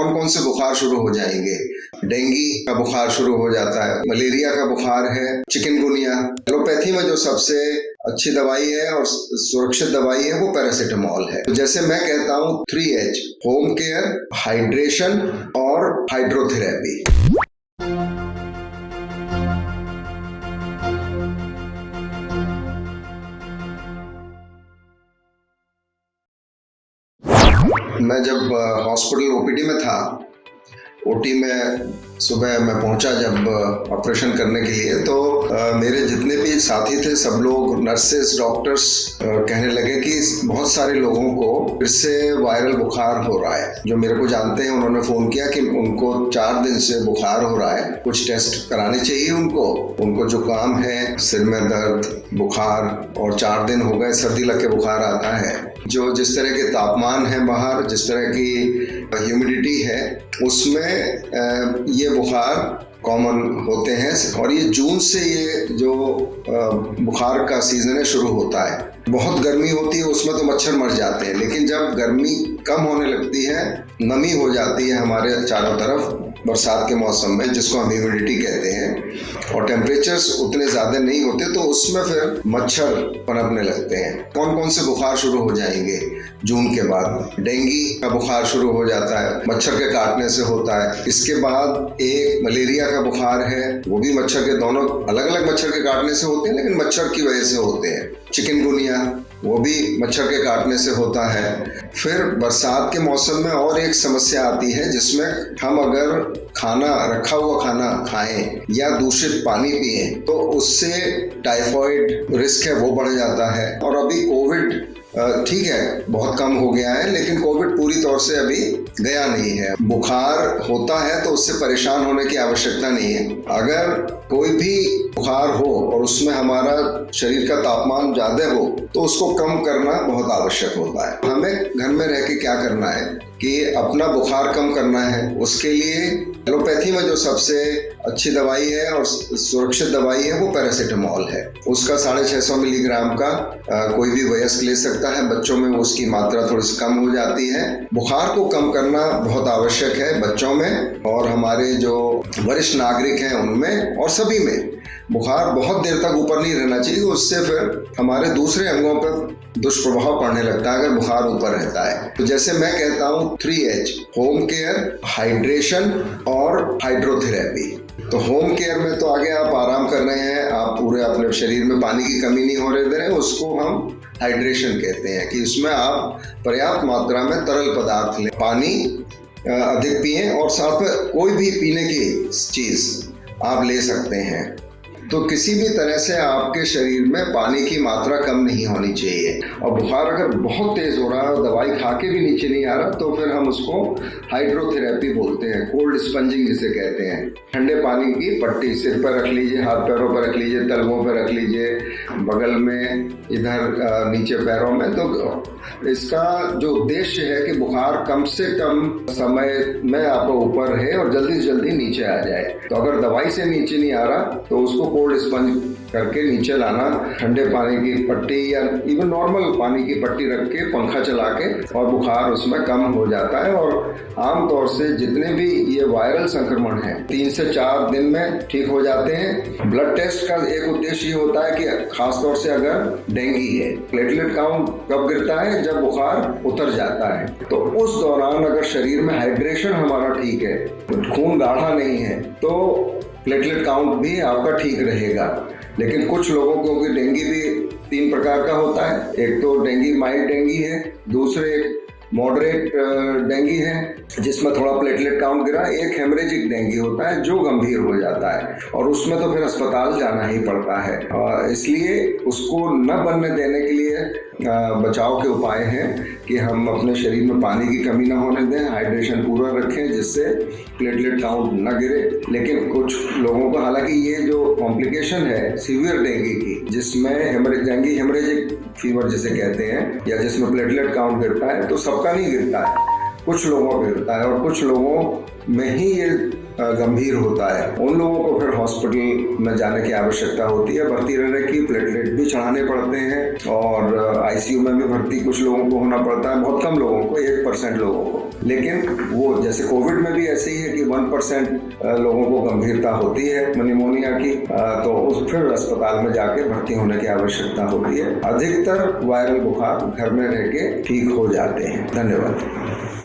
कौन कौन से बुखार शुरू हो जाएंगे। डेंगू का बुखार शुरू हो जाता है, मलेरिया का बुखार है, चिकनगुनिया। एलोपैथी में जो सबसे अच्छी दवाई है और सुरक्षित दवाई है वो पैरासीटामोल है। तो जैसे मैं कहता हूँ 3H, होम केयर, हाइड्रेशन और हाइड्रोथेरेपी। मैं जब हॉस्पिटल ओपीडी में था, ओटी में सुबह मैं पहुंचा जब ऑपरेशन करने के लिए, तो मेरे जितने भी साथी थे सब लोग, नर्सेस, डॉक्टर्स कहने लगे कि बहुत सारे लोगों को फिर से वायरल बुखार हो रहा है। जो मेरे को जानते हैं उन्होंने फ़ोन किया कि उनको 4 दिन से बुखार हो रहा है, कुछ टेस्ट कराने चाहिए उनको जुकाम है, सिर में दर्द, बुखार, और 4 दिन हो गए सर्दी लग के बुखार आता है। जो जिस तरह के तापमान है बाहर, जिस तरह की ह्यूमिडिटी है, उसमें ये बुखार कॉमन होते हैं। और ये जून से ये जो बुखार का सीज़न है शुरू होता है। बहुत गर्मी होती है उसमें तो मच्छर मर जाते हैं, लेकिन जब गर्मी कम होने लगती है, नमी हो जाती है हमारे चारों तरफ बरसात के मौसम में, जिसको हम ह्यूमिडिटी कहते हैं, और टेम्परेचर्स उतने ज़्यादा नहीं होते, तो उसमें फिर मच्छर पनपने लगते हैं। कौन कौन से बुखार शुरू हो जाएंगे जून के बाद। डेंगू का बुखार शुरू हो जाता है, मच्छर के काटने से होता है। इसके बाद एक मलेरिया का बुखार है, वो भी मच्छर के, दोनों अलग अलग मच्छर के काटने से होते हैं लेकिन मच्छर की वजह से होते हैं। चिकनगुनिया, वो भी मच्छर के काटने से होता है। फिर बरसात के मौसम में और एक समस्या आती है जिसमें हम अगर रखा हुआ खाना खाएं या दूषित पानी पिए तो उससे टाइफाइड रिस्क है वो बढ़ जाता है। और अभी कोविड ठीक है बहुत कम हो गया है, लेकिन कोविड पूरी तौर से अभी गया नहीं है। बुखार होता है तो उससे परेशान होने की आवश्यकता नहीं है। अगर कोई भी बुखार हो और उसमें हमारा शरीर का तापमान ज़्यादा हो तो उसको कम करना बहुत आवश्यक होता है। हमें घर में रह के क्या करना है कि अपना बुखार कम करना है। उसके लिए एलोपैथी में जो सबसे अच्छी दवाई है और सुरक्षित दवाई है वो पैरासीटामोल है। उसका 650 मिलीग्राम का कोई भी वयस्क ले सकता है। बच्चों में उसकी मात्रा थोड़ी सी कम हो जाती है। बुखार को कम करना बहुत आवश्यक है बच्चों में, और हमारे जो वरिष्ठ नागरिक हैं उनमें, और सभी में। बुखार बहुत देर तक ऊपर नहीं रहना चाहिए, उससे फिर हमारे दूसरे अंगों पर दुष्प्रभाव पड़ने लगता है अगर बुखार ऊपर रहता है। तो जैसे मैं कहता हूँ 3H, होम केयर, हाइड्रेशन और हाइड्रोथेरेपी। तो होम केयर में तो आगे आप आराम कर रहे हैं, आप पूरे अपने शरीर में पानी की कमी नहीं होने दे रहे हैं, उसको हम हाइड्रेशन कहते हैं कि उसमें आप पर्याप्त मात्रा में तरल पदार्थ लें, पानी अधिक पिएं, और साथ में कोई भी पीने की चीज़ आप ले सकते हैं। तो किसी भी तरह से आपके शरीर में पानी की मात्रा कम नहीं होनी चाहिए। और बुखार अगर बहुत तेज हो रहा है और दवाई खा के भी नीचे नहीं आ रहा तो फिर हम उसको हाइड्रोथेरेपी बोलते हैं, कोल्ड स्पंजिंग जिसे कहते हैं। ठंडे पानी की पट्टी सिर पर रख लीजिए, हाथ पैरों पर रख लीजिए, तलवों पर रख लीजिए, बगल में, इधर नीचे पैरों में। तो इसका जो उद्देश्य है कि बुखार कम से कम समय में आपको ऊपर रहे और जल्दी से जल्दी नीचे आ जाए। तो अगर दवाई से नीचे नहीं आ रहा तो उसको कोल्ड स्पंज करके नीचे लाना, ठंडे पानी की पट्टी या इवन नॉर्मल पानी की पट्टी रख के पंखा चला के, और बुखार उसमें कम हो जाता है। और आमतौर से जितने भी ये वायरल संक्रमण है 3 से 4 दिन में ठीक हो जाते हैं। ब्लड टेस्ट का एक उद्देश्य ये होता है कि खासतौर से अगर डेंगू है, प्लेटलेट काउंट कब गिरता है, जब बुखार उतर जाता है। तो उस दौरान अगर शरीर में हाइड्रेशन हमारा ठीक है, खून गाढ़ा नहीं है, तो प्लेटलेट काउंट भी आपका ठीक रहेगा। लेकिन कुछ लोगों को, क्योंकि डेंगू भी 3 प्रकार का होता है, एक तो डेंगू माइल्ड डेंगू है, दूसरे मॉडरेट डेंगू है जिसमें थोड़ा प्लेटलेट काउंट गिरा, एक हेमरेजिक डेंगू होता है जो गंभीर हो जाता है, और उसमें तो फिर अस्पताल जाना ही पड़ता है। इसलिए उसको न बनने देने के लिए बचाव के उपाय हैं कि हम अपने शरीर में पानी की कमी ना होने दें, हाइड्रेशन पूरा रखें जिससे प्लेटलेट काउंट न गिरे। लेकिन कुछ लोगों को, हालांकि ये जो कॉम्प्लिकेशन है सीवियर डेंगू की, जिसमें हेमरेजिक फीवर जिसे कहते हैं, या जिसमें प्लेटलेट काउंट गिरता है, तो सबका नहीं गिरता है। कुछ लोगों में होता है और कुछ लोगों में ही ये गंभीर होता है। उन लोगों को फिर हॉस्पिटल में जाने की आवश्यकता होती है, भर्ती रहने की, प्लेटलेट भी चढ़ाने पड़ते हैं और आईसीयू में भी भर्ती कुछ लोगों को होना पड़ता है, बहुत कम लोगों को, 1% लोगों को। लेकिन वो जैसे कोविड में भी ऐसे ही है कि 1% लोगों को गंभीरता होती है निमोनिया की, तो उस फिर अस्पताल में जाके भर्ती होने की आवश्यकता होती है। अधिकतर वायरल बुखार घर में रह के ठीक हो जाते हैं। धन्यवाद।